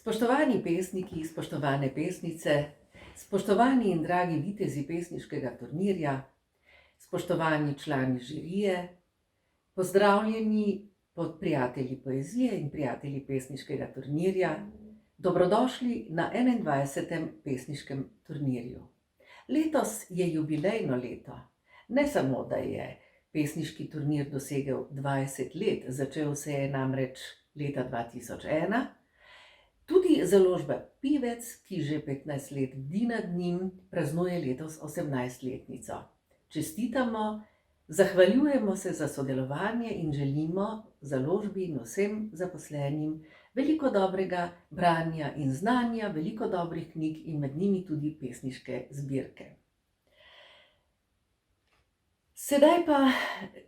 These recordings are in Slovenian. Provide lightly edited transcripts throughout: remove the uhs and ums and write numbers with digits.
Spoštovani pesniki, spoštovane pesnice, spoštovani in dragi vitezi pesniškega turnirja, spoštovani člani žirije, pozdravljeni pod prijatelji poezije in prijatelji pesniškega turnirja, dobrodošli na 21. pesniškem turnirju. Letos je jubilejno leto. Ne samo, da je pesniški turnir dosegel 20 let, začel se je namreč leta 2001, tudi založba Pivec, ki že 15 let bdi nad njim, praznuje letos 18-letnico. Čestitamo, zahvaljujemo se za sodelovanje in želimo založbi in vsem zaposlenim veliko dobrega branja in znanja, veliko dobrih knjig in med njimi tudi pesniške zbirke. Sedaj pa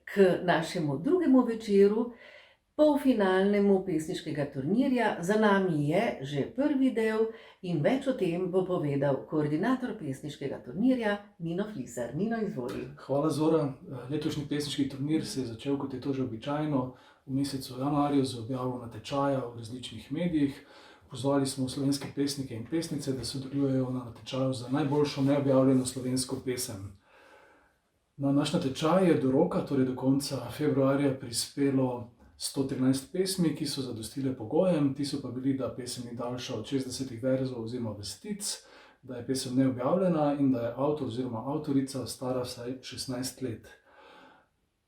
k našemu drugemu večeru, polfinalnemu pesniškega turnirja. Za nami je že prvi del in več o tem bo povedal koordinator pesniškega turnirja Nino Flisar. Nino, izvoli. Hvala, Zora. Letošnji pesniški turnir se je začel, kot je to že običajno, v mesecu januarju z objavo natečaja v različnih medijih. Pozvali smo slovenske pesnike in pesnice, da sodelujejo na natečaju za najboljšo neobjavljeno slovensko pesem. Na naš natečaj je do roka, torej do konca februarja, prispelo 113 pesmi, ki so zadostile pogojem. Ti so pa bili, da pesem ni daljša od 60 verzov oziroma vrstic, da je pesem neobjavljena in da je avtor oziroma avtorica stara vsaj 16 let.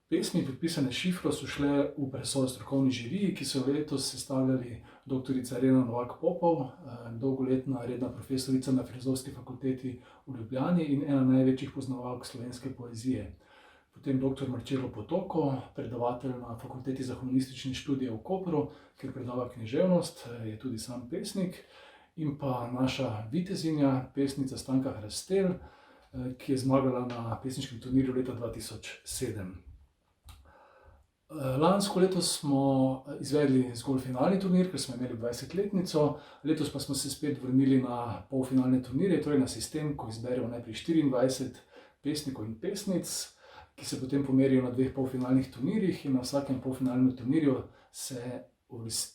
Pesmi, podpisane šifro, so šle v presojo strokovni žiriji, ki so letos sestavljali dr. Irena Novak Popov, dolgoletna redna profesorica na Filozofski fakulteti v Ljubljani in ena največjih poznavalk slovenske poezije. Potem dr. Marcelo Potoko, predavatelj na Fakulteti za humanistične študije v Kopru, kjer predava književnost, je tudi sam pesnik. In pa naša vitezinja, pesnica Stanka Hrastelj, ki je zmagala na pesniškem turnirju leta 2007. Lansko leto smo izvedli zgolj finalni turnir, ker smo imeli 20-letnico. Letos pa smo se spet vrnili na polfinalne turnirje, torej na sistem, ko izberemo najprej 24 pesnikov in pesnic, ki se potem pomerijo na dveh polfinalnih turnirjih in na vsakem polfinalnem turnirju se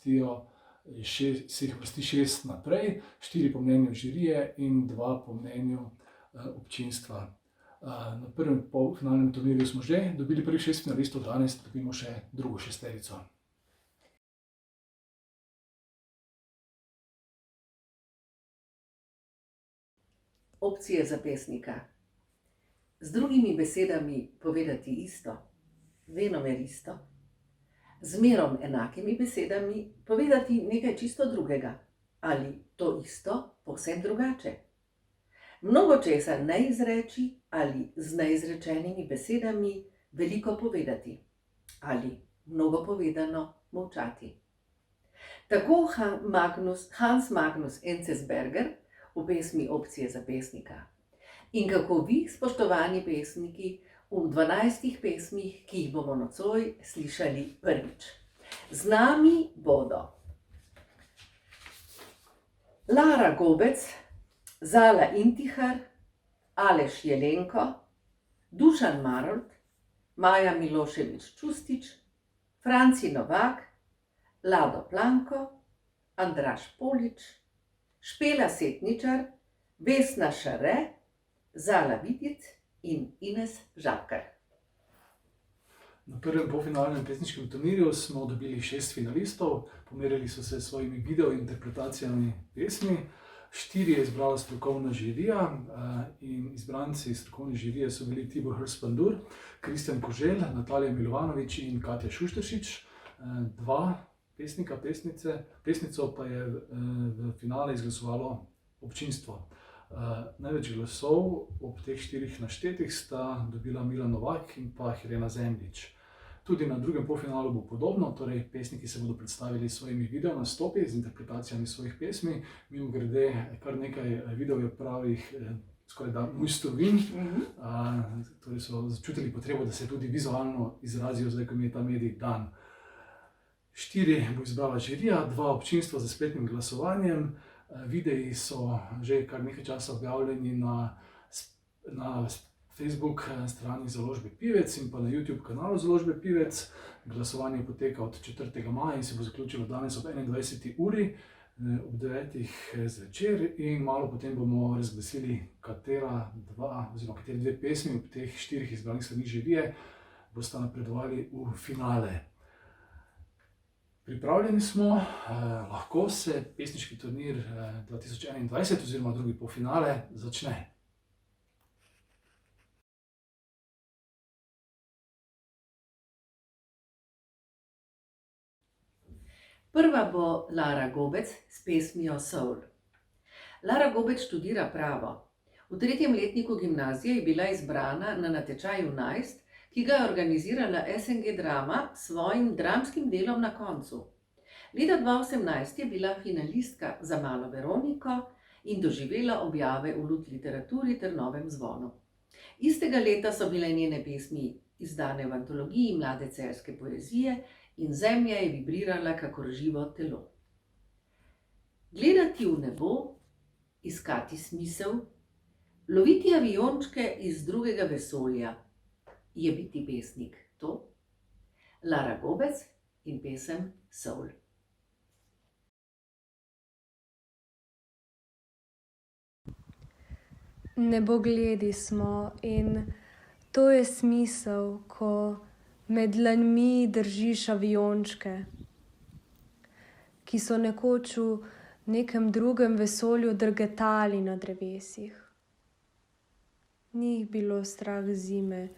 jih vrsti 6 naprej, 4 po mnenju žirije in 2 po mnenju občinstva. Na prvem polfinalnem turnirju smo že dobili prvih 6 finalistov, danes dobimo še drugo šesterico. Opcije za pesnika. Z drugimi besedami povedati isto, venomer isto. Zmerom enakimi besedami povedati nekaj čisto drugega ali to isto povsem drugače. Mnogo česa ne izreči ali z neizrečenimi besedami veliko povedati ali mnogo povedano molčati. Tako Hans Magnus Enzensberger v pesmi Opcije za pesnika. In kako vi, spoštovani pesniki, v 12 pesmih, ki jih bomo nocoj slišali prvič. Z nami bodo Lara Gobec, Zala Intihar, Aleš Jelenko, Dušan Marolt, Maja Milošević Čustić, Franci Novak, Lado Planko, Andraž Polič, Špela Setničar, Vesna Šare, Zala Vidic in Ines Žabkar. Na prvem polfinalnem pesniškem turnirju smo dobili 6 finalistov, pomerili so se s svojimi video interpretacijami pesmi. 4 je izbrala strokovna žirija in izbranci strokovne žirije so bili Tibor Hrs-Pandur, Kristjan Koželj, Natalija Milovanovič in Katja Šušteršič. 2 pesnika, pesnico pa je v finale izglasovalo občinstvo. Največ glasov ob teh 4 naštetih sta dobila Milan Novak in pa Helena Zemljič. Tudi na drugem polfinalu bo podobno, torej pesniki se bodo predstavili s svojimi video nastopi z interpretacijami svojih pesmi. Mimogrede, kar nekaj video je pravih skoraj da mojstrovin, torej so začutili potrebo, da se tudi vizualno izrazijo, zdaj ko mi je ta medij dan. 4 bo izbrala žirija, 2 občinstva za spletnim glasovanjem. Videi so že kar nekaj časa objavljeni na Facebook strani založbe Pivec in pa na YouTube kanalu založbe Pivec. Glasovanje poteka od 4. maja in se bo zaključilo danes ob 21. uri. ob 9. zvečer in malo potem bomo razglasili, kateri dve pesmi ob teh 4 izbranih strani žirije bosta napredovali v finale. Pripravljeni smo, lahko se pesniški turnir 2021 oziroma drugi polfinale začne. Prva bo Lara Gobec s pesmijo Soul. Lara Gobec študira pravo. V 3. letniku gimnazije je bila izbrana na natečaju Najst, ki ga je organizirala SNG Drama s svojim dramskim delom Na koncu. Leta 2018 je bila finalistka za Malo Veroniko in doživela objave v Lut literaturi ter Novem zvonu. Istega leta so bile njene pesmi izdane v antologiji Mlade celjske poezije in zemlja je vibrirala kakor živo telo. Gledati v nebo, iskati smisel, loviti aviončke iz drugega vesolja, je biti pesnik to? Lara Gobec in pesem Soul. Nebogledi smo in to je smisel, ko med dlanmi držiš aviončke, ki so nekoč v nekem drugem vesolju drgetali na drevesih. Ni jih bilo strah zime,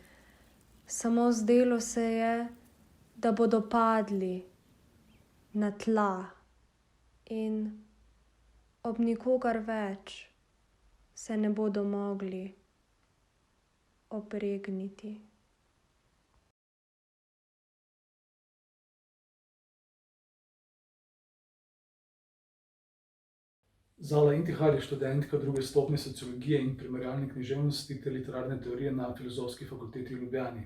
samo zdelo se je, da bodo padli na tla in ob nikogar več se ne bodo mogli opregniti. Zala Intihar je študentka 2. stopnje sociologije in primerjalne književnosti ter literarne teorije na Filozofski fakulteti v Ljubljani.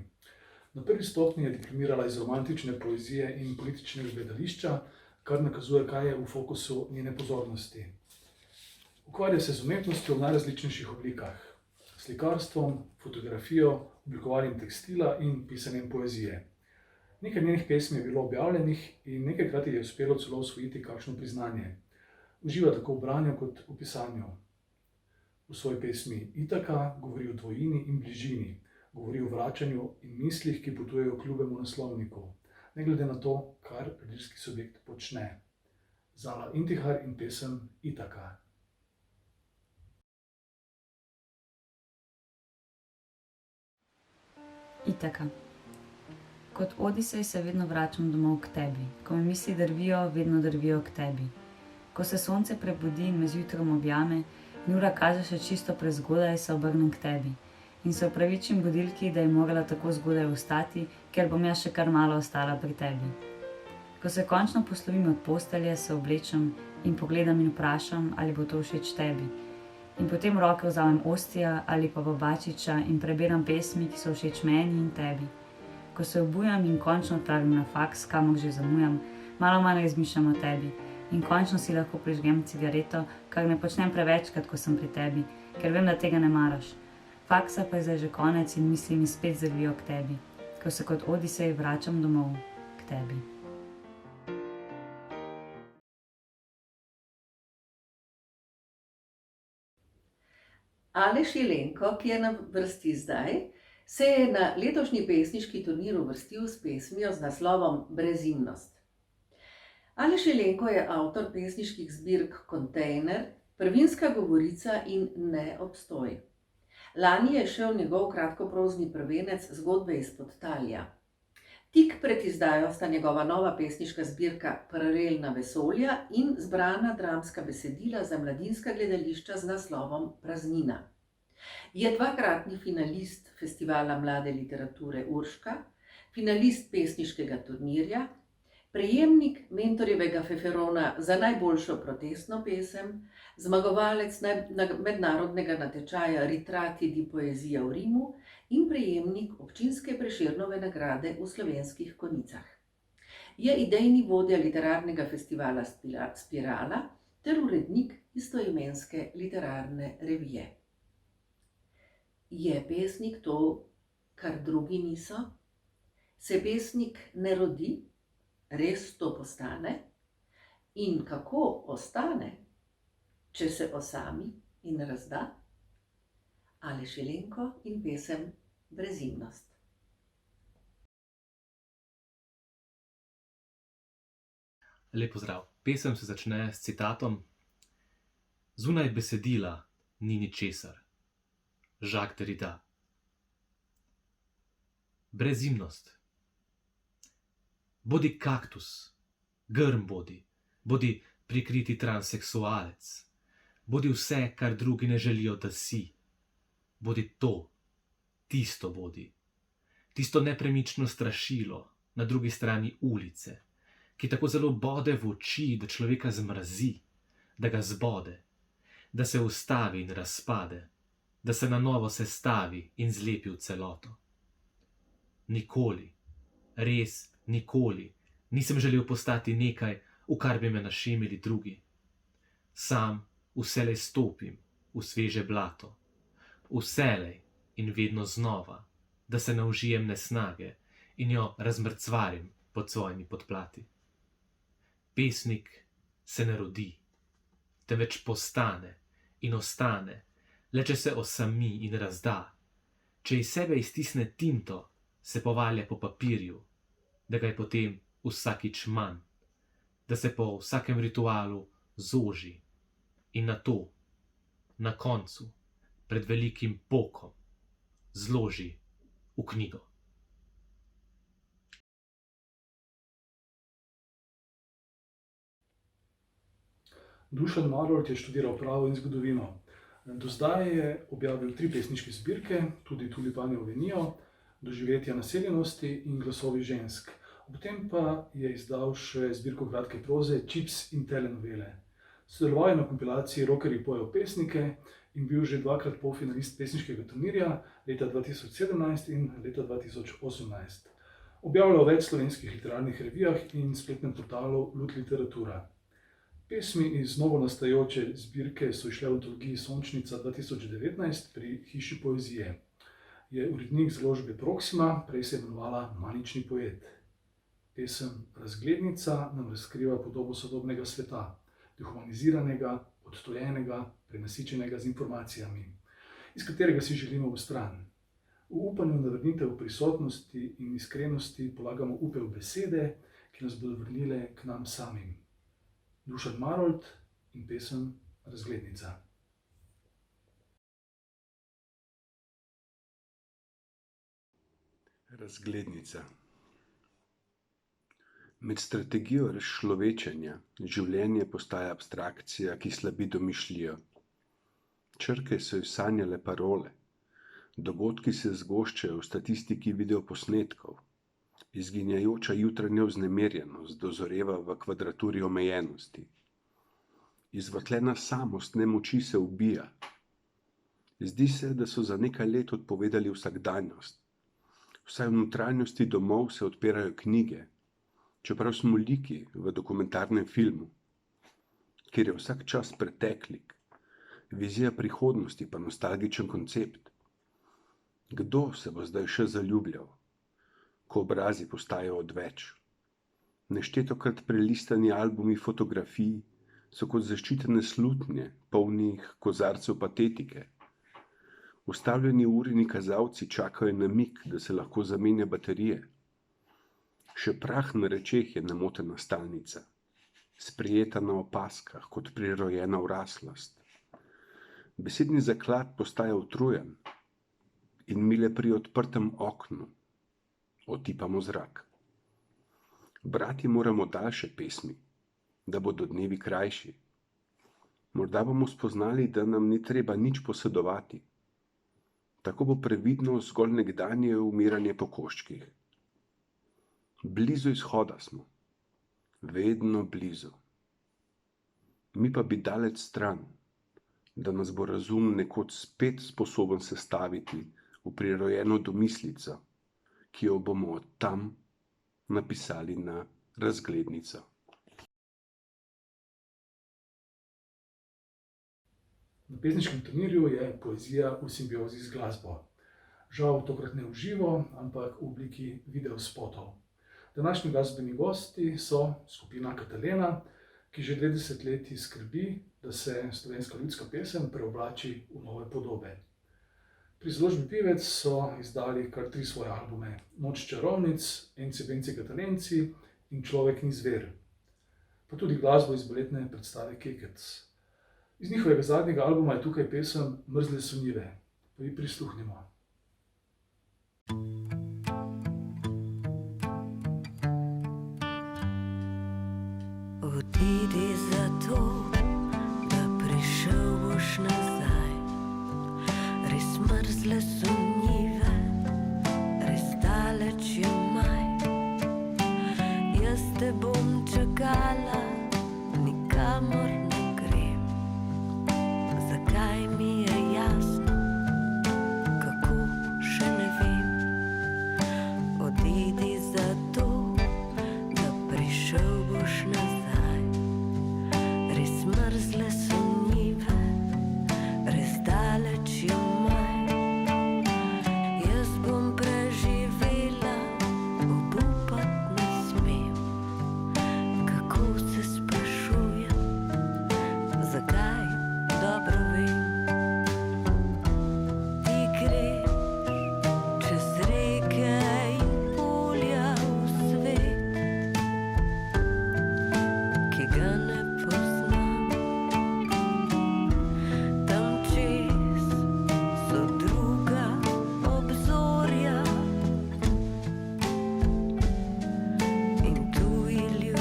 Na 1. stopnji je diplomirala iz romantične poezije in političnega gledališča, kar nakazuje, kaj je v fokusu njene pozornosti. Ukvarja se z umetnostjo v najrazličnejših oblikah, slikarstvom, fotografijo, oblikovanjem tekstila in pisanjem poezije. Nekaj njenih pesmi je bilo objavljenih in nekajkrat je uspelo celo osvojiti kakšno priznanje. Uživa tako v branju kot v pisanju. V svoji pesmi Itaka govori o dvojini in bližini, govori o vračanju in mislih, ki potujejo k ljubemu naslovniku, ne glede na to, kar lirski subjekt počne. Zala Intihar in pesem Itaka. Itaka. Kot Odisej se vedno vračam domov k tebi. Ko me misli drvijo, vedno drvijo k tebi. Ko se sonce prebudi in me z jutrom objame in ura kaže še čisto prezgodaj, se obrnem k tebi. In se opravičim budilki, da je morala tako zgodaj vstati, ker bom jaz še kar malo ostala pri tebi. Ko se končno poslovim od postelje, se oblečem in pogledam in vprašam, ali bo to všeč tebi. In potem v roke vzamem Ostija ali pa Babačiča in prebiram pesmi, ki so všeč meni in tebi. Ko se obujam in končno odpravim na faks, kamor že zamujam, malo manj razmišljam o tebi. In končno si lahko prižgem cigareto, kar ne počnem prevečkrat, ko sem pri tebi, ker vem, da tega ne maraš. Faksa pa je zdaj že konec in misli mi spet zrvijo k tebi, ko se kot Odisej vračam domov k tebi. Aleš Jelenko, ki je na vrsti zdaj, se je na letošnji pesniški turnir uvrstil s pesmijo z naslovom Brezimnost. Aleš Jelenko je avtor pesniških zbirk Kontejner, Prvinska govorica in Neobstoj. Lani je šel njegov kratkoprozni prvenec Zgodbe izpod talja. Tik pred izdajo sta njegova nova pesniška zbirka Paralelna vesolja in zbrana dramska besedila za mladinska gledališča z naslovom Praznina. Je dvakratni finalist Festivala mlade literature Urška, finalist pesniškega turnirja, prejemnik Mentorjevega feferona za najboljšo protestno pesem, zmagovalec mednarodnega natečaja Ritrati di poezija v Rimu in prejemnik občinske Prešernove nagrade v Slovenskih Konjicah. Je idejni vodja literarnega festivala Spirala ter urednik istoimenske literarne revije. Je pesnik to, kar drugi niso? Se pesnik ne rodi? Res to postane? In kako ostane, če se osami in razda? Aleš Jelenko in pesem Brezimnost. Lep pozdrav. Pesem se začne s citatom: Zunaj besedila ni ničesar. Jacques Derrida. Brezimnost. Bodi kaktus, grm bodi prikriti transseksualec, bodi vse, kar drugi ne želijo, da si. Bodi to, tisto bodi. Tisto nepremično strašilo na drugi strani ulice, ki tako zelo bode v oči, da človeka zmrazi, da ga zbode, da se ustavi in razpade, da se na novo sestavi in zlepi v celoto. Nikoli, res nikoli, nisem želel postati nekaj, v kar bi me našemili drugi. Sam vselej stopim v sveže blato, vselej in vedno znova, da se naužijem nesnage in jo razmrcvarim pod svojimi podplati. Pesnik se ne rodi, temveč postane in ostane, le če se osami in razda, če iz sebe iztisne tinto, se povalja po papirju, da ga je potem vsakič manj, da se po vsakem ritualu zoži in nato, na koncu, pred velikim pokom, zloži v knjigo. Dušan Marolt je študiral pravo in zgodovino. Do zdaj je objavil 3 pesniške zbirke, tudi Tulipani ovenijo, Doživetja naseljenosti in Glasovi žensk. Ob tem pa je izdal še zbirko kratke proze Čips in telenovele. Sodeloval je na kompilaciji Rockerji pojejo pesnike in bil že 2-krat polfinalist pesniškega turnirja leta 2017 in leta 2018. Objavljal več slovenskih literarnih revijah in spletnem portalu Lut Literatura. Pesmi iz novo nastajajoče zbirke so izšle v antologiji Sončnica 2019 pri Hiši poezije. Je urednik založbe Proxima, prej se je imenovala Manični poet. Pesem Razglednica nam razkriva podobo sodobnega sveta, dehumaniziranega, odtujenega, prenasičenega z informacijami, iz katerega si želimo v stran. V upanju na vrnitev prisotnosti in iskrenosti polagamo upe v besede, ki nas bodo vrnile k nam samim. Dušan Marolt in pesem Razglednica. Razglednica. Med strategijo razčlovečenja življenje postaja abstrakcija, ki slabi domišljijo. Črke so izsanjale parole, dogodki se zgoščajo v statistiki videoposnetkov, izginjajoča jutranja vznemirjenost dozoreva v kvadraturi omejenosti. Izvrtljena samost nemoči se ubija. Zdi se, da so za nekaj let odpovedali vsakdanjost. Vsaj v notranjosti domov se odpirajo knjige, čeprav smo liki v dokumentarnem filmu, kjer je vsak čas preteklik, vizija prihodnosti pa nostalgičen koncept. Kdo se bo zdaj še zaljubljal, ko obrazi postajajo odveč? Neštetokrat prelistani albumi fotografij so kot zaščitene slutnje, polnih kozarcev patetike. Ustavljeni urini kazalci čakajo na mig, da se lahko zamenja baterije. Še prah na rečeh je nemotena stalnica, sprijeta na opaskah kot prirojena vraslost. Besedni zaklad postaja utrujen in mi le pri odprtem oknu otipamo zrak. Brati moramo daljše pesmi, da bodo dnevi krajši. Morda bomo spoznali, da nam ni treba nič posedovati. Tako bo previdno zgolj nekdanje umiranje po koščkih. Blizu izhoda smo, vedno blizu. Mi pa bi daleč stran, da nas bo razum nekoč spet sposoben sestaviti v prirojeno domislico, ki jo bomo od tam napisali na razglednico. Na pesniškem turnirju je poezija v simbiozi z glasbo. Žal tokrat ne v živo, ampak v obliki videospotov. Današnji glasbeni gosti so skupina Katalena, ki že 2 desetletji skrbi, da se slovenska ljudska pesem preoblači v nove podobe. Pri založbi Pivec so izdali kar 3 svoje albume: Noč čarovnic, Enci benci katalenci in Človek ni zver, pa tudi glasbo iz baletne predstave Kekec. Iz njihovega zadnjega albuma je tukaj pesem Mrzle so njive. Pa ji prisluhnimo. Odidi zato, da prišel boš nazaj. Res mrzle so njive, res daleč je maj. Jaz te bom čakala, nikamor ne grem. Zakaj mi je jasno, kako še ne vem. Odidi zato, da prišel boš nazaj. Res mrzle so njive, res daleč je maj. Jaz bom preživela, obupat ne smem. Kako se sprašujem, zakaj, dobro vem. Ti greš čez reke in polja v svet, ki ga ne poznam. Tam čez so druga obzorja in tuji ljudje.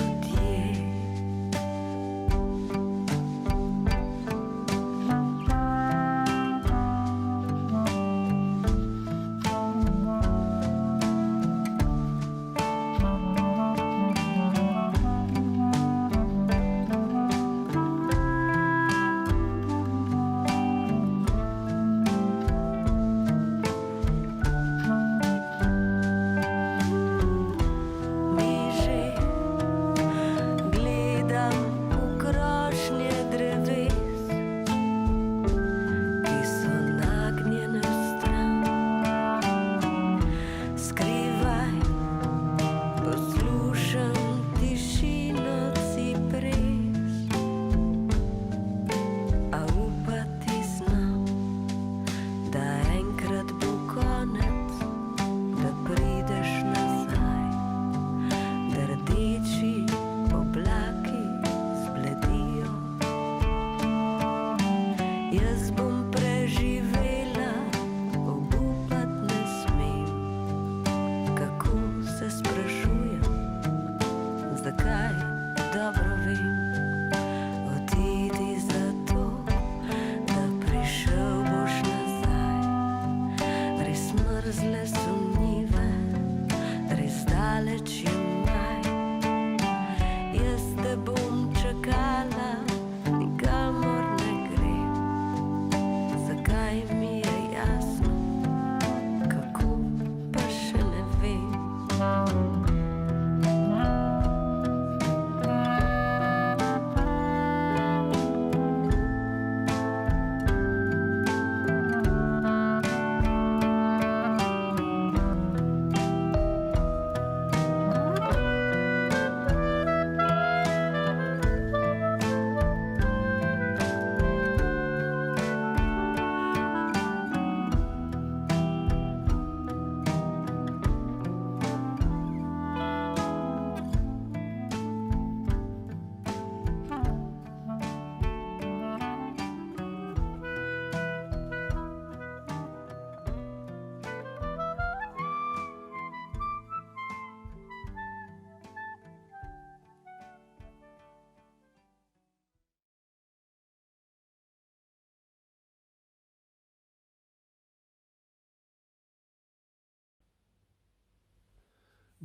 Miže gledam v krošnje dreves, ki so nagnjene vstran. Skrivaj poslušam tišino cipres, a upati znam, da enkrat bo konec, da prideš nazaj, da rdeči oblaki zbledijo. Jaz bom preživela, obupat ne smem. Kako se sprašujem, zakaj, dobro vem. Odidi zato, da prišel boš nazaj. Res mrzle so njive, res daleč je maj. Jaz te bom čakala, nikamor ne grem. Zakaj mi je jasno, kako pa še ne vem.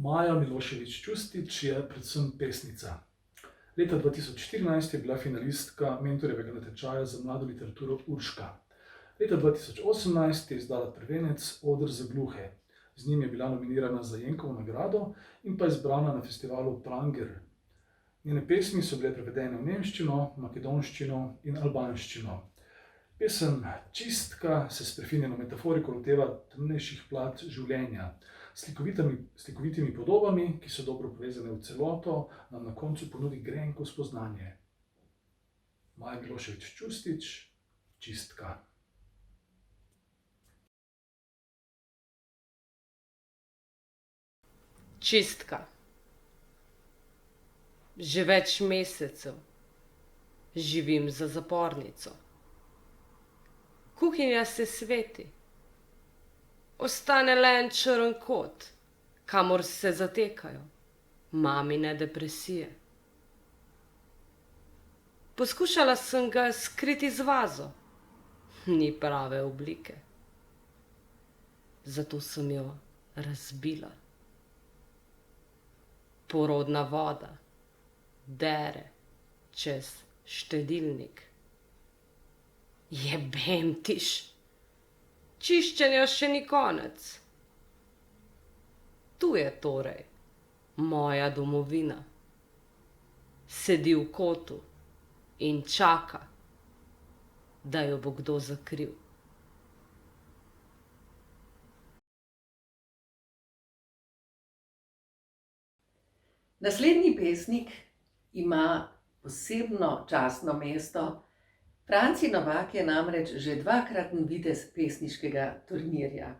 Maja Milošević Čustić je predvsem pesnica. Leta 2014 je bila finalistka mentorjevega natečaja za mlado literaturo Urška. Leta 2018 je izdala prvenec Oder za gluhe. Z njim je bila nominirana za Jenkovo nagrado in pa izbrana na festivalu Pranger. Njene pesmi so bile prevedene v nemščino, makedonščino in albanščino. Pesem Čistka se s prefinjeno metaforiko loteva temnejših plat življenja. Slikovitimi podobami, ki so dobro povezane v celoto, nam na koncu ponudi grenko spoznanje. Maja Milošević Čustić, Čistka. Čistka. Že več mesecev živim za zapornico. Kuhinja se sveti. Ostane le en črn kot, kamor se zatekajo mamine depresije. Poskušala sem ga skriti z vazo, ni prave oblike. Zato sem jo razbila. Porodna voda dere čez štedilnik. Jebem tiš, čiščenja še ni konec. Tu je torej moja domovina. Sedi v kotu in čaka, da jo bo kdo zakril. Naslednji pesnik ima posebno častno mesto. Franci Novak je namreč že dvakratni vitez pesniškega turnirja.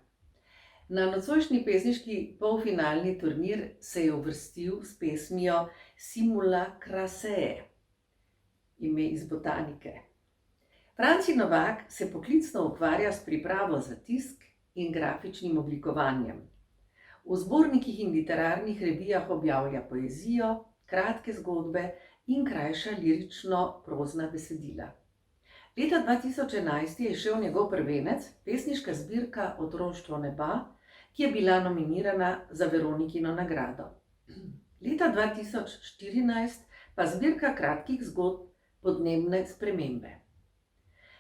Na nocojšnji pesniški polfinalni turnir se je uvrstil s pesmijo Simula Crasee, ime iz botanike. Franci Novak se poklicno ukvarja s pripravo za tisk in grafičnim oblikovanjem. V zbornikih in literarnih revijah objavlja poezijo, kratke zgodbe in krajša lirično-prozna besedila. Leta 2011 je izšel njegov prvenec, pesniška zbirka Otroštvo neba, ki je bila nominirana za Veronikino nagrado. Leta 2014 pa zbirka kratkih zgodb Podnebne spremembe.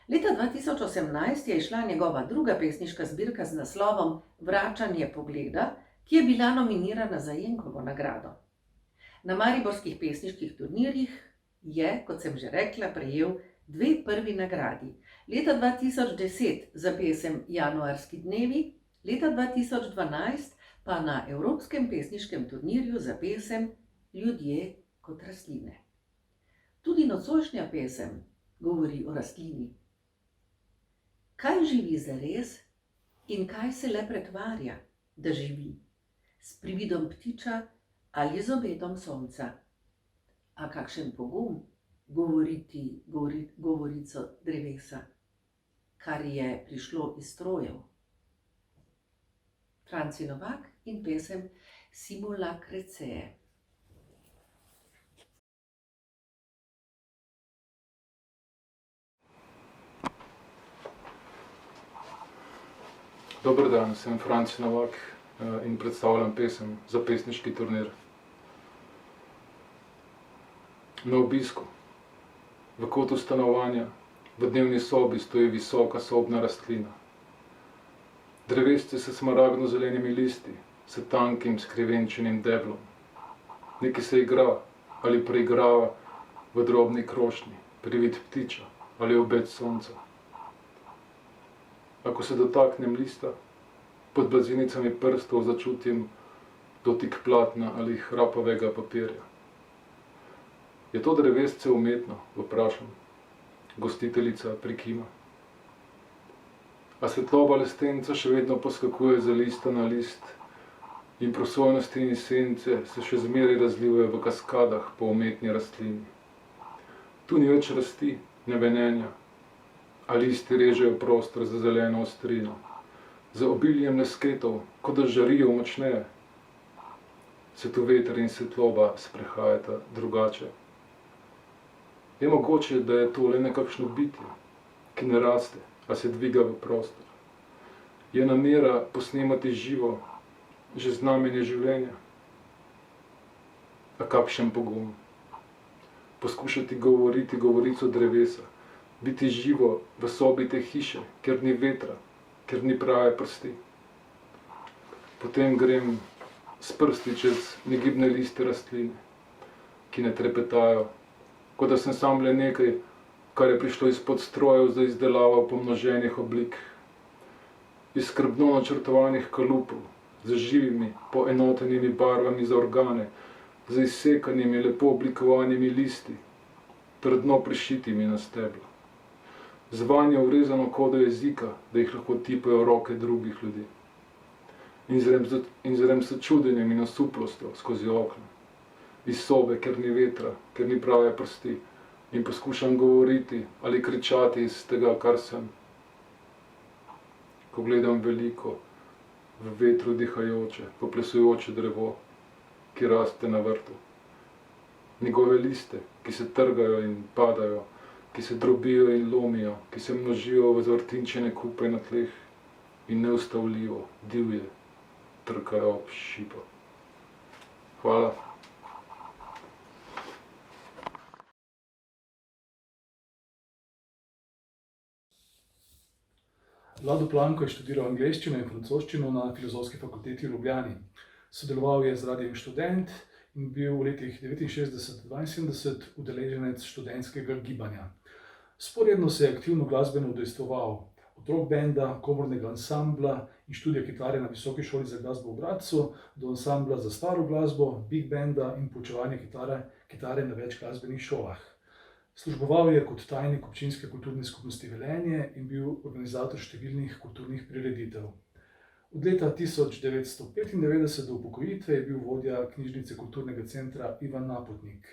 Leta 2018 je izšla njegova druga pesniška zbirka z naslovom Vračanje pogleda, ki je bila nominirana za Jenkovo nagrado. Na mariborskih pesniških turnirjih je, kot sem že rekla, prejel 2 prvi nagradi. Leta 2010 za pesem Januarski dnevi, leta 2012 pa na Evropskem pesniškem turnirju za pesem Ljudje kot rastline. Tudi nocojšnja pesem govori o rastlini. Kaj živi zares in kaj se le pretvarja, da živi? S prividom ptiča ali z obedom sonca? A kakšen pogum govoriti govorico drevesa, kar je prišlo iz strojev? Franci Novak in pesem Simula Crasee. Dober dan, sem Franci Novak in predstavljam pesem za pesniški turnir. Na obisku, v kotu stanovanja, v dnevni sobi stoji visoka sobna rastlina. Drevesce s smaragdno-zelenimi listi, s tankim skrivenčenim deblom. Nekaj se igra ali preigrava v drobni krošnji, privid ptiča ali obet sonca. Ako se dotaknem lista, pod blazinicami prstov začutim dotik platna ali hrapavega papirja. Je to drevesce umetno, vprašam. Gostiteljica prikima. A svetloba lestenca še vedno poskakuje za lista na list in prosojnosti in sence se še zmeraj razlivajo v kaskadah po umetni rastlini. Tu ni več rasti, ne venenja, a listi režejo prostor za zeleno ostrino, za obiljem lesketov, kot da žarijo močneje. Se tu veter in svetloba sprehajata drugače. Je mogoče, da je to le nekakšno bitje, ki ne raste, a se dviga v prostor. Je namera posnemati živo že znamenje življenja? A kakšen pogum? Poskušati govoriti govorico drevesa, biti živo v sobi te hiše, ker ni vetra, ker ni prave prsti. Potem grem s prsti čez negibne liste rastline, ki ne trepetajo, kot da sem sam le nekaj, kar je prišlo izpod strojev za izdelavo pomnoženih oblik, iz skrbno načrtovanih kalupov, z živimi, poenotenimi barvami za organe, z izsekanimi, lepo oblikovanimi listi, trdno prišitimi na stebla. Z vanjo vrezano kodo jezika, da jih lahko tipajo roke drugih ljudi. In zrem s čudenjem in osuplostjo skozi okno. Iz sobe, ker ni vetra, ker ni prave prsti, in poskušam govoriti ali kričati iz tega, kar sem. Ko gledam veliko, v vetru dihajoče, poplesujoče drevo, ki raste na vrtu. Njegove liste, ki se trgajo in padajo, ki se drobijo in lomijo, ki se množijo v zvrtinčene kupe na tleh in neustavljivo, divje, trkajo ob šipo. Hvala. Lado Planko je študiral angleščino in francoščino na Filozofski fakulteti v Ljubljani. Sodeloval je z Radiem Študent in bil v letih 1969–1972 udeleženec študentskega gibanja. Sporedno se je aktivno glasbeno udejstvoval od rock benda, komornega ansambla in študija kitare na Visoki šoli za glasbo v Gradcu do ansambla za staro glasbo, big benda in poučevanja kitare na več glasbenih šolah. Služboval je kot tajnik občinske kulturne skupnosti Velenje in bil organizator številnih kulturnih prireditev. Od leta 1995 do upokojitve je bil vodja knjižnice kulturnega centra Ivan Napotnik.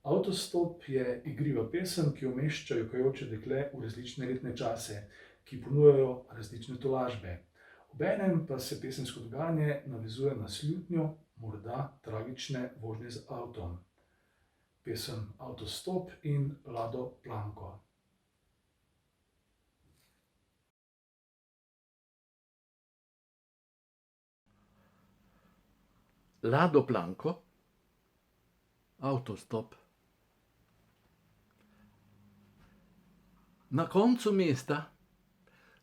Avtostop je igriva pesem, ki umešča jokajoče dekle v različne letne čase, ki ponujajo različne tolažbe. Obenem pa se pesemsko dogajanje navezuje na slutnjo, morda tragične vožnje z avtom. Pesem Avtostop in Lado Planko. Lado Planko, Avtostop. Na koncu mesta,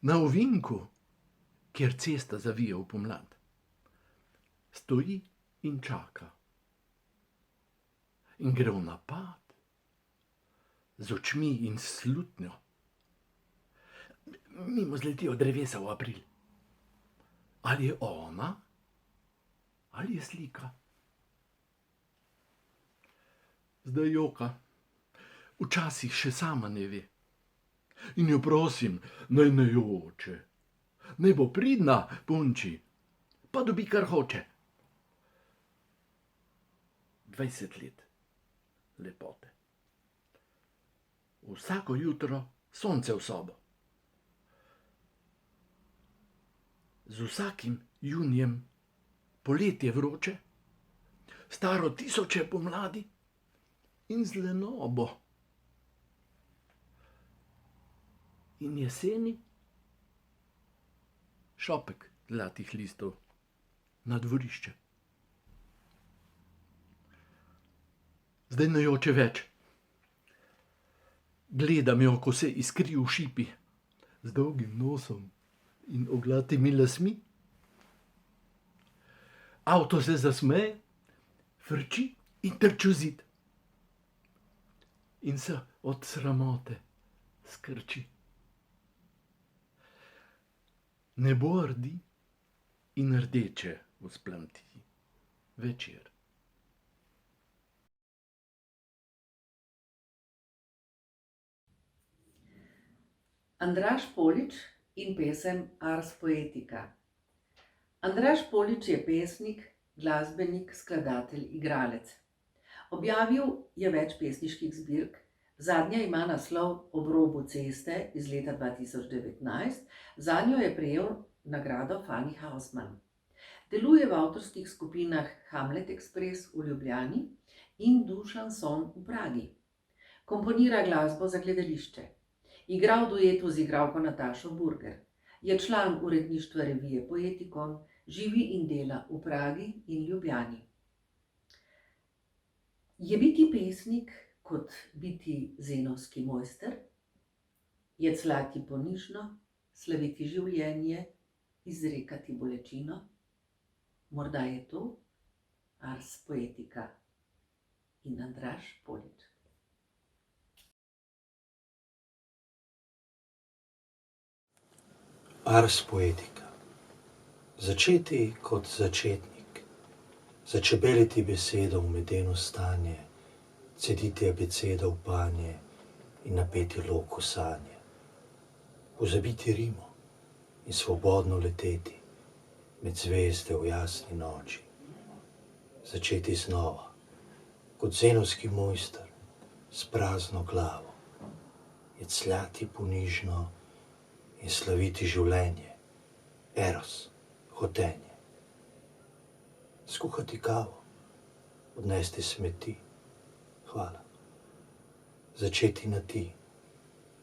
na ovinku, kjer cesta zavija v pomlad, stoji in čaka. In gre v napad, z očmi in slutnjo. Mimo zletijo drevesa v april. Ali je ona, ali je slika? Zdaj joka, včasih še sama ne ve. In jo prosim, naj ne joče, naj bo pridna punči, pa dobi, kar hoče. 20 let. Lepote. Vsako jutro sonce v sobo. Z vsakim junijem poletje vroče, staro tisoče pomladi in z lenobo. In jeseni šopek zlatih listov na dvorišče. Zdaj ne joče več. Gledam jo, ko se iskri v šipi, z dolgim nosom in oglatimi lasmi. Avto se zasmeje, frči in trči v zid. In se od sramote skrči. Nebo rdi in rdeče vzplamti večer. Andraž Polič in pesem Ars Poetica. Andraž Polič je pesnik, glasbenik, skladatelj, igralec. Objavil je več pesniških zbirk, zadnja ima naslov Ob robu ceste iz leta 2019, zanjo je prejel nagrado Fanny Hausmann. Deluje v avtorskih skupinah Hamlet Express v Ljubljani in Dušan Son v Pragi. Komponira glasbo za gledališče. Igra v duetu z igralko Natašo Burger. Je član uredništva revije Poetikon, živi in dela v Pragi in Ljubljani. Je biti pesnik kot biti zenovski mojster? Je clati ponižno, slaviti življenje, izrekati bolečino? Morda je to Ars Poetica in Andraž Polič. Ars Poetica. Začeti kot začetnik, začebeliti besedo v medeno stanje, cediti abecedo v panje in napeti lok v sanje. Pozabiti Rimo in svobodno leteti med zvezde v jasni noči. Začeti znova, kot zenovski mojster, s prazno glavo. Jecljati ponižno in slaviti življenje, eros, hotenje. Skuhati kavo, odnesti smeti, hvala. Začeti na ti,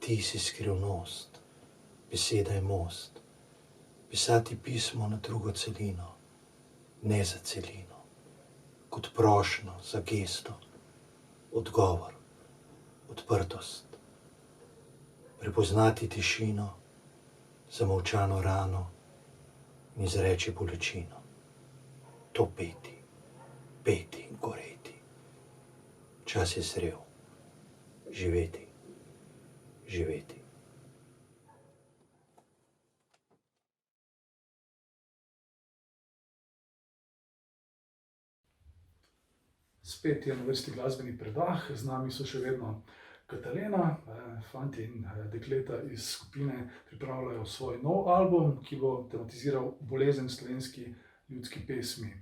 ti si skrivnost, beseda je most. Pisati pismo na drugo celino, ne za celino, kot prošnjo za gesto, odgovor, odprtost. Prepoznati tišino, zamolčano rano in izreči bolečino. To peti, peti in goreti. Čas je zrel, živeti, živeti. Spet je na vrsti glasbeni predah, z nami so še vedno Katalena, fantje in dekleta iz skupine pripravljajo svoj nov album, ki bo tematiziral bolezen v slovenski ljudski pesmi.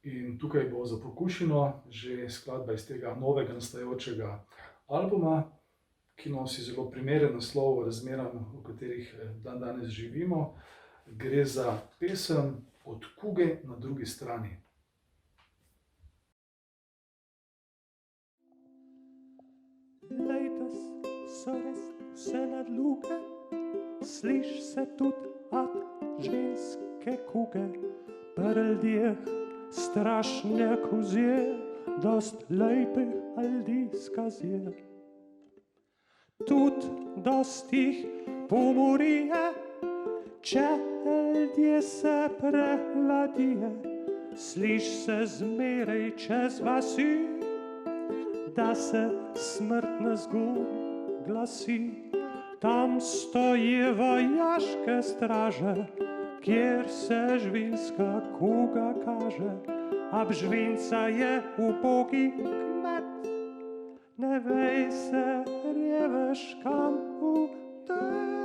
In tukaj bo za pokušino že skladba iz tega novega nastajajočega albuma, ki nosi zelo primeren naslov razmeram, v katerih dandanes živimo. Gre za pesem Od kuge na drugi strani. Letos so res vse nadluge, sliš se tudi od ženske kuge. Pri ljudeh strašne kozje, dost lepih ljudi skazje. Tudi dost jih pomorije, če ljudje se prehladijo. Sliš se zmeraj čez vasi, da se smrtna zgub glasi. Tam stoji vojaške straže, kjer se žvinska kuga kaže. Ab žvinca je ubogi kmet, ne vej se rjeveš kam udej.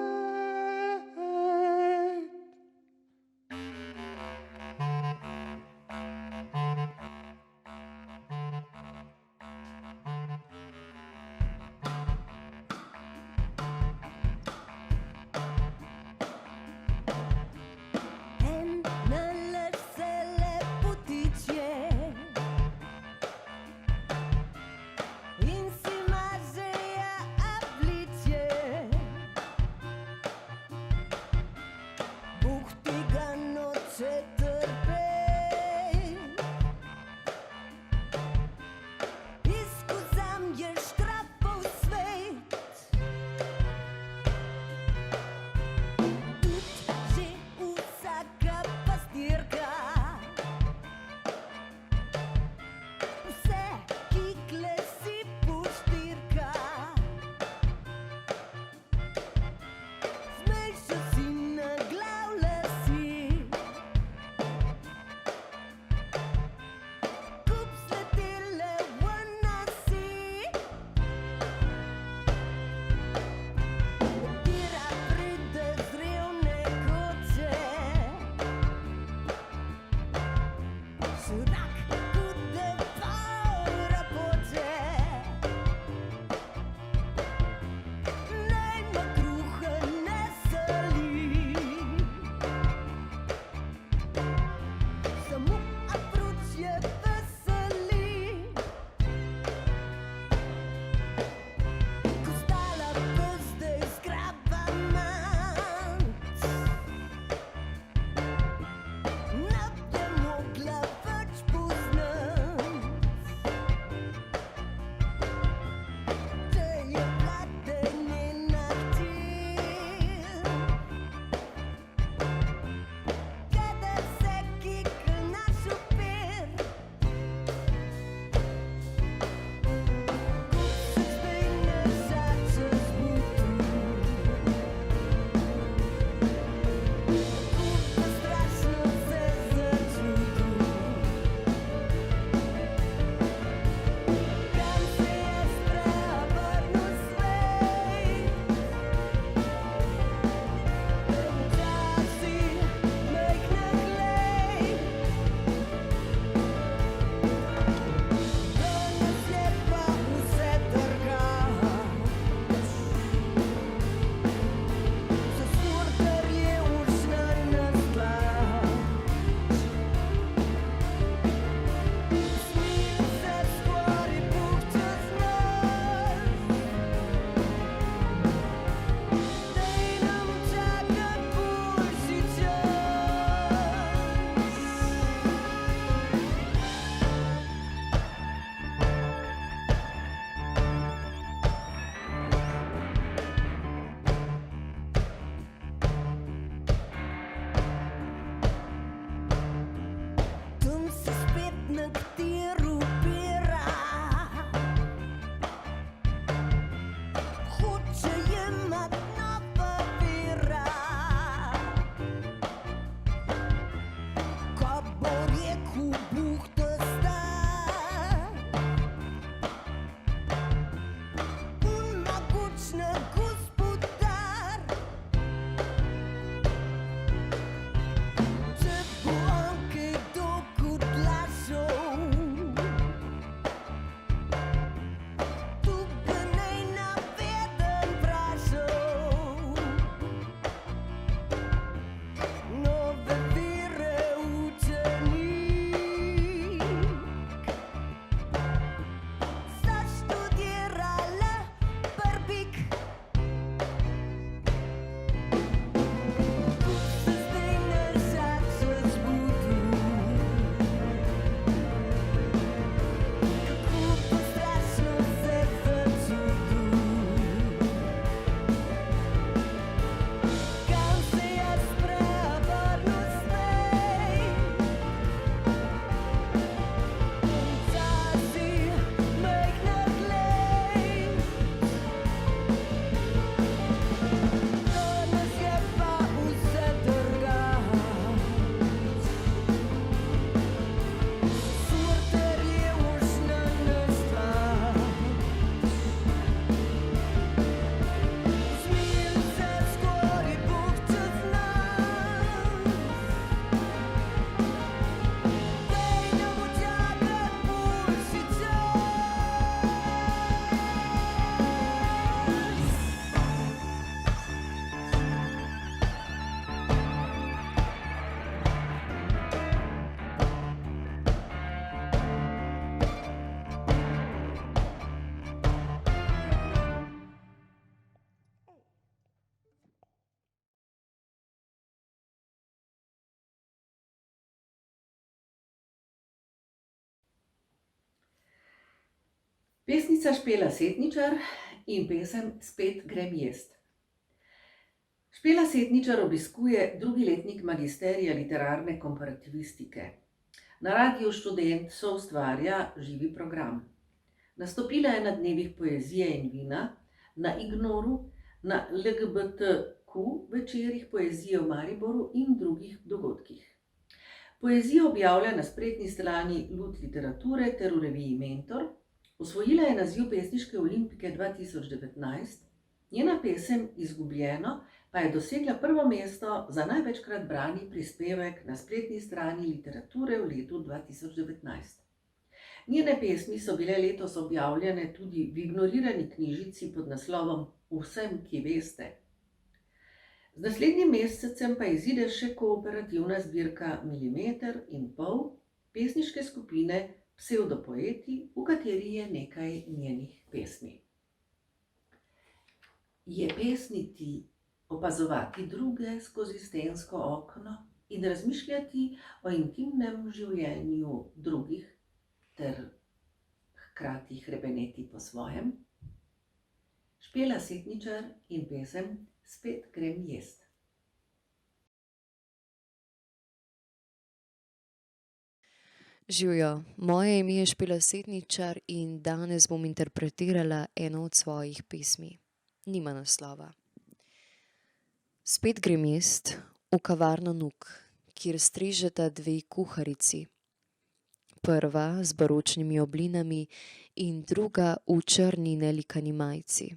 Pesnica Špela Setničar in pesem Spet grem jest. Špela Setničar obiskuje drugi letnik magisterija literarne komparativistike. Na Radiu Študent soustvarja živi program. Nastopila je na dnevih poezije in vina, na Ignoru, na LGBTQ večerih poezije v Mariboru in drugih dogodkih. Poezijo objavlja na spletni strani Lud literature ter v reviji Mentor. Osvojila je naziv pesniške olimpike 2019, njena pesem Izgubljeno pa je dosegla prvo mesto za največkrat brani prispevek na spletni strani literature v letu 2019. Njene pesmi so bile letos objavljene tudi v ignorirani knjižici pod naslovom Vsem, ki veste. Z naslednjim mesecem pa izide še kooperativna zbirka Milimeter in pol pesniške skupine Psevdopoeti, v kateri je nekaj njenih pesmi. Je pesniti, opazovati druge skozi stensko okno in razmišljati o intimnem življenju drugih ter hkrati hrebeneti po svojem. Špela Setničar in pesem Spet grem jest. Živjo, moje ime je Špela Setničar in danes bom interpretirala eno od svojih pesmi. Nima naslova. Spet grem jest v kavarno Nuk, kjer strežeta dve kuharici. Prva z baročnimi oblinami in druga v črni nelikani majici.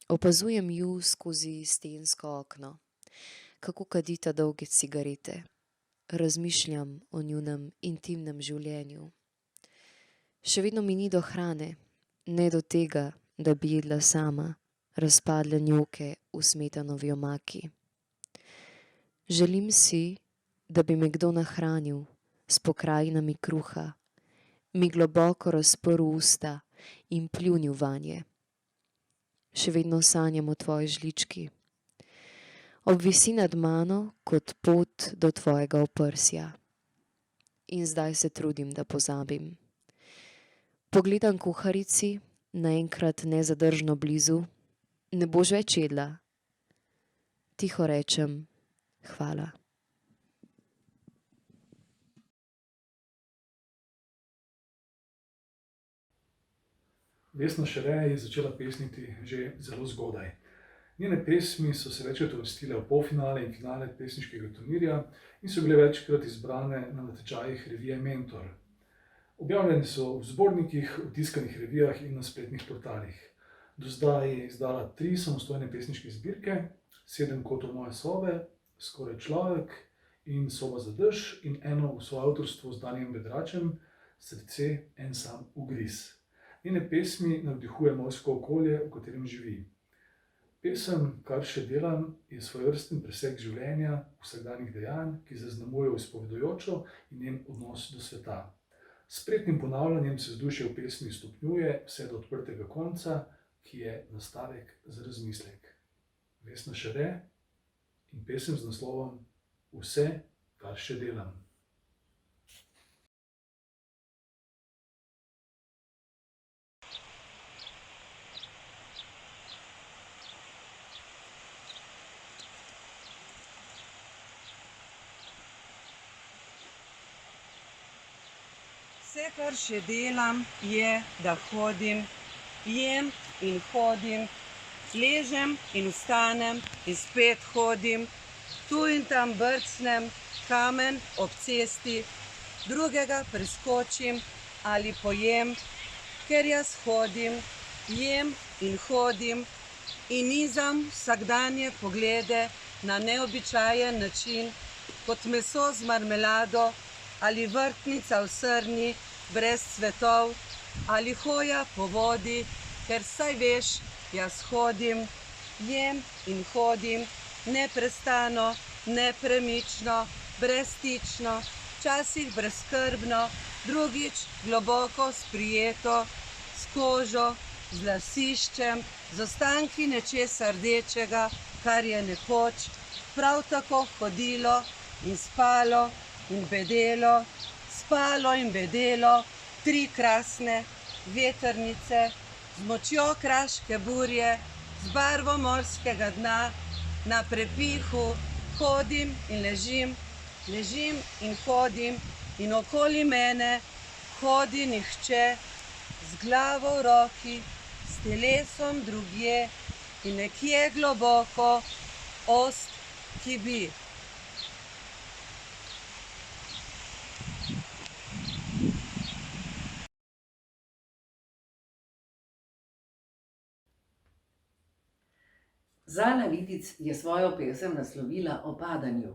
Opazujem ju skozi stensko okno, kako kadita dolge cigarete. Razmišljam o njunem intimnem življenju. Še vedno mi ni do hrane, ne do tega, da bi jedla sama razpadle njoke v smetanovi omaki. Želim si, da bi me kdo nahranil s pokrajinami kruha, mi globoko razprl usta in pljunil vanje. Še vedno sanjam o tvoji žlički. Obvisi nad mano kot pot do tvojega oprsja. In zdaj se trudim, da pozabim. Pogledam kuharici, naenkrat nezadržno blizu. Ne boš več jedla? Tiho rečem, hvala. Vesna Šere je začela pesniti že zelo zgodaj. Njene pesmi so se večkrat uvrstile v polfinale in finale pesniškega turnirja in so bile večkrat izbrane na natečajih revije Mentor. Objavljene so v zbornikih, v tiskanih revijah in na spletnih portalih. Do zdaj je izdala 3 samostojne pesniške zbirke, 7 kotov moje sobe, Skoraj človek in Soba za dež in eno v soavtorstvu z Danijem Bedračem, Srce, en sam ugriz. Njene pesmi navdihuje morsko okolje, v katerem živi. Pesem Kar še delam je svojevrsten presek življenja, vsakdanjih dejanj, ki zaznamuje izpovedujočo in njen odnos do sveta. S spretnim ponavljanjem se vzdušje v pesmi stopnjuje vse do odprtega konca, ki je nastavek za razmislek. Vesna Šere in pesem z naslovom Vse, kar še delam. Vse, kar še delam, je, da hodim, jem in hodim, ležem in vstanem in spet hodim, tu in tam brcnem kamen ob cesti, drugega preskočim ali pojem, ker jaz hodim, jem in hodim in nizam vsakdanje poglede na neobičajen način, kot meso z marmelado ali vrtnica v srni brez cvetov, ali hoja po vodi, ker saj veš, jaz hodim, jem in hodim, neprestano, nepremično, brezstično, včasih brezskrbno, drugič globoko sprijeto, s kožo, z lasiščem, z ostanki nečesa rdečega, kar je nekoč prav tako hodilo in spalo in bedelo, spalo in bedelo, 3 krasne, vetrnice, z močjo kraške burje, z barvo morskega dna, na prepihu hodim in ležim, ležim in hodim in okoli mene hodi nihče, z glavo v roki, s telesom drugje in nekje globoko ost, ki bi. Zala Vidic je svojo pesem naslovila o padanju.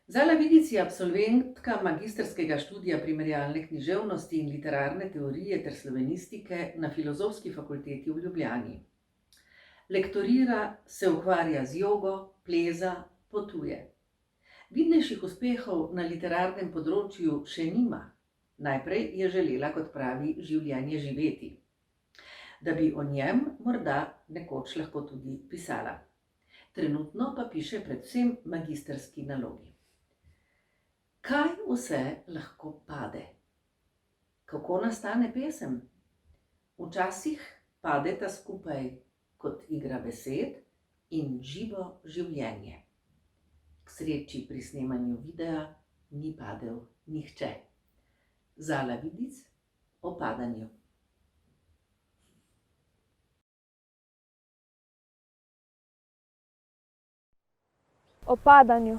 Zala Vidic je absolventka magistrskega študija primerjalne književnosti in literarne teorije ter slovenistike na Filozofski fakulteti v Ljubljani. Lektorira, se ukvarja z jogo, pleza, potuje. Vidnejših uspehov na literarnem področju še nima. Najprej je želela, kot pravi, življenje živeti, da bi o njem morda nekoč lahko tudi pisala. Trenutno pa piše predvsem magistrski nalogi. Kaj vse lahko pade? Kako nastane pesem? Včasih padeta skupaj kot igra besed in živo življenje. K sreči pri snemanju videa ni padel nihče. Zala Vidic o padanju. O padanju.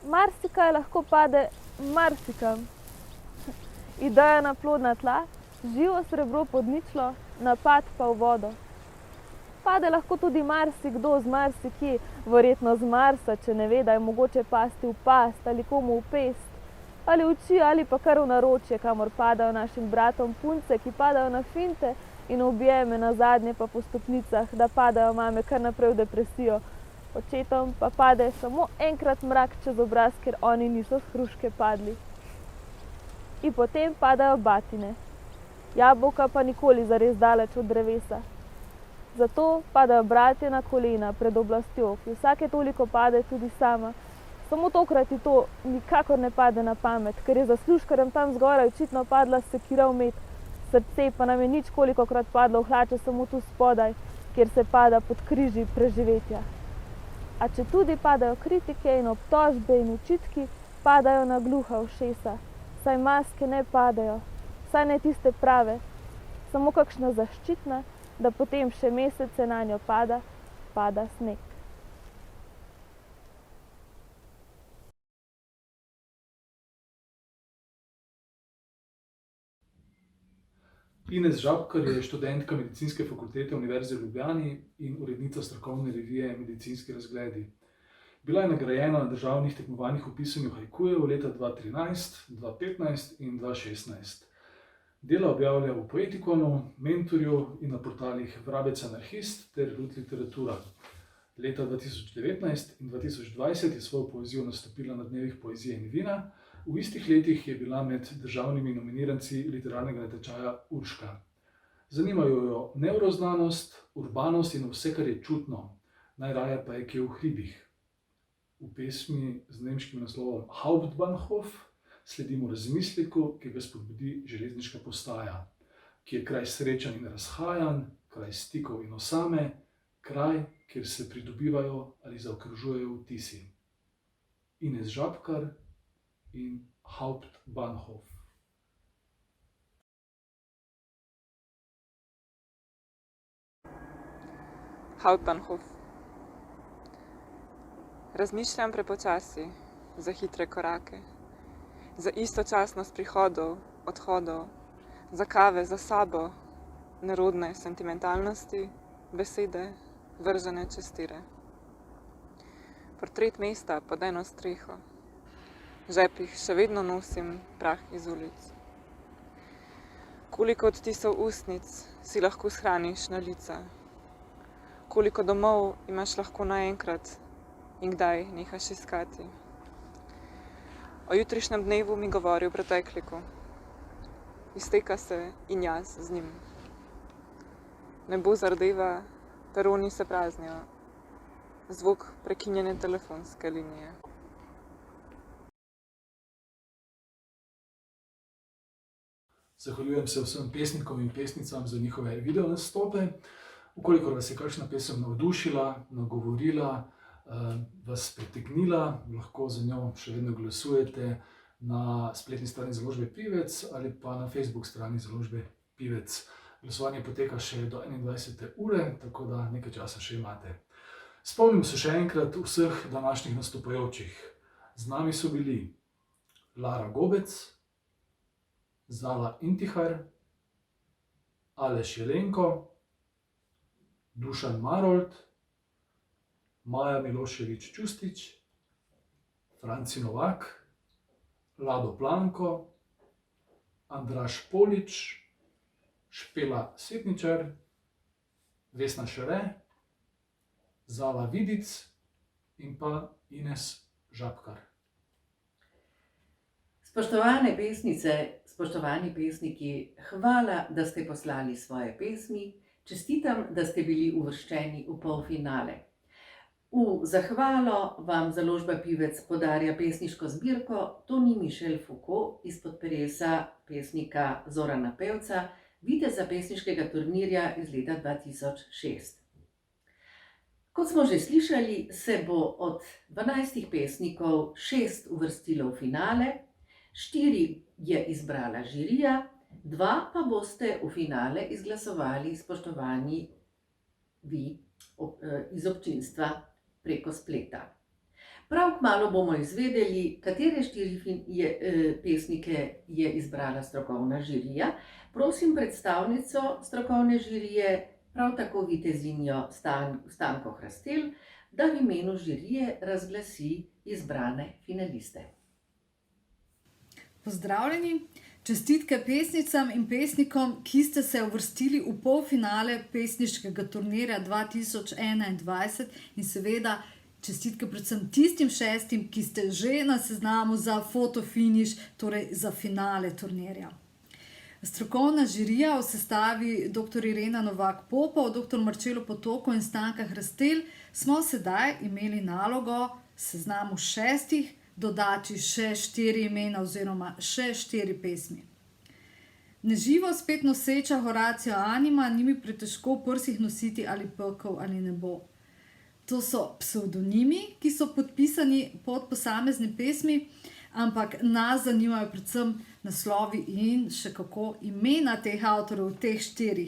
Marsikaj lahko pade marsikam. Ideja na plodna tla, živo srebro pod ničlo, napad pa v vodo. Pade lahko tudi marsikdo z marsikje, verjetno z Marsa, če ne ve, da je mogoče pasti v past ali komu v pest, ali v oči ali pa kar v naročje, kamor padajo našim bratom punce, ki padajo na finte in objeme, nazadnje pa po stopnicah, da padajo mame kar naprej v depresijo. Očetom pa pade samo enkrat mrak čez obraz, ker oni niso s hruške padli. In potem padajo batine. Jabolka pa nikoli zares daleč od drevesa. Zato padajo bratje na kolena pred oblastjo, ki vsake toliko pade tudi sama. Samo tokrat ji to nikakor ne pade na pamet, ker je za služkarjem tam zgoraj očitno padla sekira v met. Srce pa nam je nič kolikokrat padlo v hlače samo tu spodaj, kjer se pada pod križi preživetja. A če tudi padajo kritike in obtožbe in očitki, padajo na gluha ušesa, saj maske ne padajo, saj ne tiste prave, samo kakšna zaščitna, da potem še mesece nanjo pada sneg. Ines Žabkar je študentka Medicinske fakultete Univerze v Ljubljani in urednica strokovne revije Medicinski razgledi. Bila je nagrajena na državnih tekmovanjih v pisanju haikujev leta 2013, 2015 in 2016. Dela objavlja v Poetikonu, Mentorju in na portalih Vrabec anarhist ter Rud literatura. Leta 2019 in 2020 je svojo poezijo nastopila na dnevih poezije in vina. V istih letih je bila med državnimi nominiranci literarnega natečaja Urška. Zanimajo jo nevroznanost, urbanost in vse, kar je čutno, najraje pa je kje v hribih. V pesmi z nemškim naslovom Hauptbahnhof sledimo razmisleku, ki ga spodbudi železniška postaja, ki je kraj srečanj in razhajanj, kraj stikov in osame, kraj, kjer se pridobivajo ali zaokrožujejo vtisi. Ines Žabkar in Hauptbahnhof. Hauptbahnhof. Razmišljam prepočasi, za hitre korake, za istočasnost prihodov, odhodov, za kave za sabo, nerodne sentimentalnosti, besede, vržene čez tire. Portret mesta pod eno streho. V žepih še vedno nosim prah iz ulic. Koliko odtisov ustnic si lahko shraniš na lica? Koliko domov imaš lahko naenkrat in kdaj nehaš iskati? O jutrišnjem dnevu mi govori v pretekliku. Izteka se in jaz z njim. Nebo zardeva, peroni se praznijo. Zvok prekinjene telefonske linije. Zahvaljujem se vsem pesnikom in pesnicam za njihove video nastope. Ukolikor vas je kakšna pesem navdušila, nagovorila, vas pritegnila, lahko za njo še vedno glasujete na spletni strani založbe Pivec ali pa na Facebook strani založbe Pivec. Glasovanje poteka še do 21. ure, tako da nekaj časa še imate. Spomnimo se še enkrat vseh današnjih nastopajočih. Z nami so bili Lara Gobec, Zala Intihar, Aleš Jelenko, Dušan Marolt, Maja Milošević Čustić, Franci Novak, Lado Planko, Andraž Polič, Špela Setničar, Vesna Šere, Zala Vidic in pa Ines Žabkar. Spoštovane pesnice, spoštovani pesniki, hvala, da ste poslali svoje pesmi. Čestitam, da ste bili uvrščeni v polfinale. V zahvalo vam založba Pivec podarja pesniško zbirko Toni Mišel Foucault izpod peresa pesnika Zorana Pevca, viteza pesniškega turnirja iz leta 2006. Kot smo že slišali, se bo od 12 pesnikov 6 uvrstilo v finale, 4 je izbrala žirija, 2 pa boste v finale izglasovali spoštovani vi iz občinstva preko spleta. Prav kmalu bomo izvedeli, katere 4 pesnike je izbrala strokovna žirija. Prosim predstavnico strokovne žirije, prav tako vitezinjo Stanko Hrastelj, da v imenu žirije razglasi izbrane finaliste. Pozdravljeni, čestitke pesnicam in pesnikom, ki ste se uvrstili v polfinale pesniškega turnirja 2021 in seveda čestitke predvsem tistim 6, ki ste že na seznamu za fotofiniš, torej za finale turnirja. Strokovna žirija v sestavi dr. Irena Novak-Popov, dr. Marčelo Potoko in Stanka Hrastelj smo sedaj imeli nalogo seznamu 6 dodati še 4 imena oziroma še 4 pesmi. Neživo spet noseča Horacio Anima, ni mi pretežko v prsih nositi ali pekel ali nebo. To so psevdonimi, ki so podpisani pod posamezne pesmi, ampak nas zanimajo predvsem naslovi in še kako imena teh avtorjev, teh 4.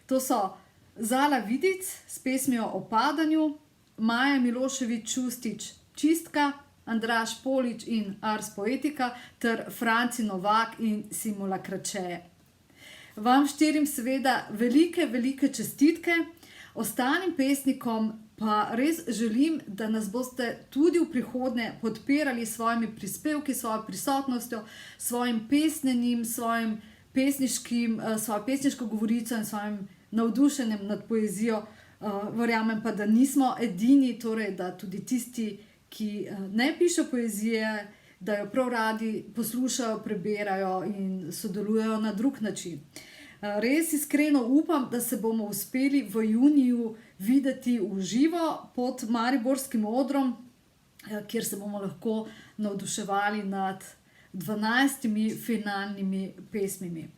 To so Zala Vidic s pesmijo O padanju, Maja Milošević Čustić Čistka, Andraž Polič in Ars Poetica ter Franci Novak in Simula Kračeje. Vam 4 seveda velike čestitke, ostalim pesnikom pa res želim, da nas boste tudi v prihodnje podpirali s svojimi prispevki, svojo prisotnostjo, svojim pesnenjem, svojo pesniško govorico in svojim navdušenjem nad poezijo. Verjamem pa, da nismo edini, torej da tudi tisti, ki ne pišejo poezije, da jo prav radi poslušajo, preberajo in sodelujejo na drug način. Res iskreno upam, da se bomo uspeli v juniju videti v živo pod mariborskim odrom, kjer se bomo lahko navduševali nad 12 finalnimi pesmimi.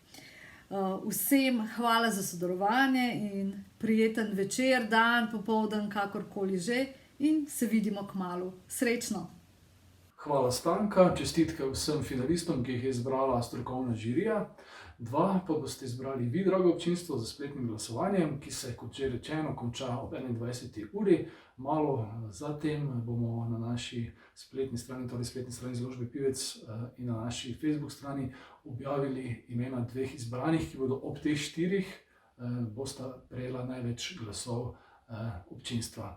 Vsem hvala za sodelovanje in prijeten večer, dan, popoldan, kakorkoli že. In se vidimo kmalu. Srečno! Hvala Stanka, čestitke vsem finalistom, ki jih je izbrala strokovna žirija. 2 pa boste izbrali vi, drago občinstvo, za spletnim glasovanjem, ki se, kot že rečeno, konča ob 21. uri. Malo zatem bomo na naši spletni strani, torej spletni strani založbe Pivec in na naši Facebook strani objavili imena 2 izbranih, ki bodo ob teh 4 bosta prejela največ glasov občinstva.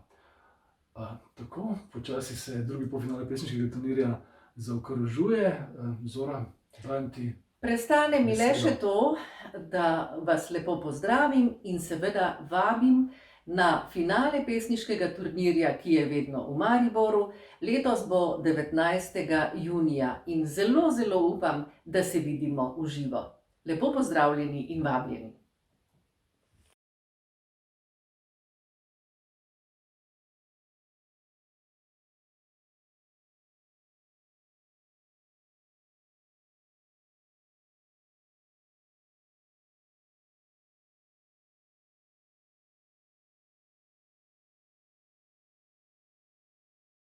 Tako, počasi se drugi polfinale pesniškega turnirja zaokrožuje. Zora, dajem ti. Prestane mi le še to, da vas lepo pozdravim in seveda vabim na finale pesniškega turnirja, ki je vedno v Mariboru. Letos bo 19. junija in zelo upam, da se vidimo v živo. Lepo pozdravljeni in vabljeni.